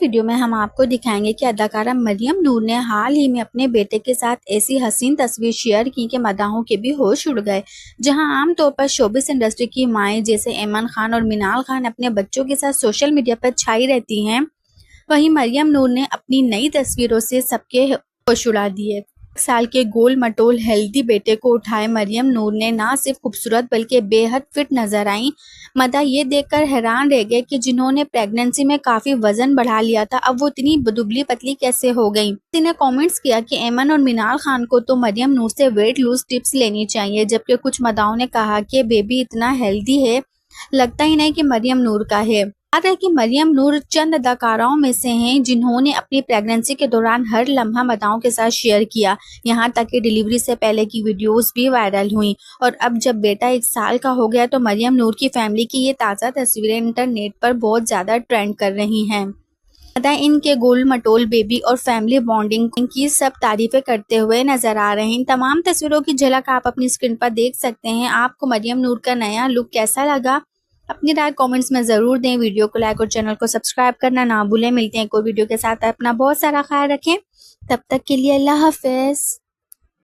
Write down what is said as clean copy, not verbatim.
Video में हम आपको दिखाएंगे कि अदाकारा मरियम नूर ने हाल ही में अपने बेटे के साथ ऐसी हसीन तस्वीर शेयर की कि मदाहों के भी होश उड़ गए। जहां आमतौर पर शोबिस इंडस्ट्री की माएं जैसे ऐमन खान और मिनाल खान अपने बच्चों के साथ सोशल मीडिया पर छाई रहती हैं, वहीं मरियम नूर ने अपनी नई तस्वीरों से सबके होश उड़ा दिए। 1 साल के गोल मटोल हेल्दी बेटे को उठाए मरियम नूर ने ना सिर्फ खूबसूरत बल्कि बेहद फिट नजर आई। मदा ये देखकर हैरान रह गए कि जिन्होंने प्रेगनेंसी में काफी वजन बढ़ा लिया था, अब वो इतनी दुबली पतली कैसे हो गई। किसी ने कमेंट्स किया कि ऐमन और मिनाल खान को तो मरियम नूर से वेट लूज टिप्स लेनी चाहिए, जबकि कुछ मदाओं ने कहा कि बेबी इतना हेल्दी है, लगता ही नहीं कि मरियम नूर का है। बात है कि मरियम नूर चंद अदाकाराओं में से हैं जिन्होंने अपनी प्रेगनेंसी के दौरान हर लम्हा मदाओं के साथ शेयर किया। यहाँ तक कि डिलीवरी से पहले की वीडियोस भी वायरल हुई और अब जब बेटा 1 साल का हो गया तो मरियम नूर की फैमिली की ये ताज़ा तस्वीरें इंटरनेट पर बहुत ज़्यादा ट्रेंड कर रही हैं। इनके गोल मटोल बेबी और फैमिली बॉन्डिंग की सब तारीफें करते हुए नजर आ रहे हैं। इन तमाम तस्वीरों की झलक आप अपनी स्क्रीन पर देख सकते हैं। आपको मरियम नूर का नया लुक कैसा लगा, अपनी राय कमेंट्स में जरूर दें। वीडियो को लाइक और चैनल को सब्सक्राइब करना ना भूलें। मिलते हैं कोई वीडियो के साथ। अपना बहुत सारा ख्याल रखें। तब तक के लिए अल्लाह हाफिज।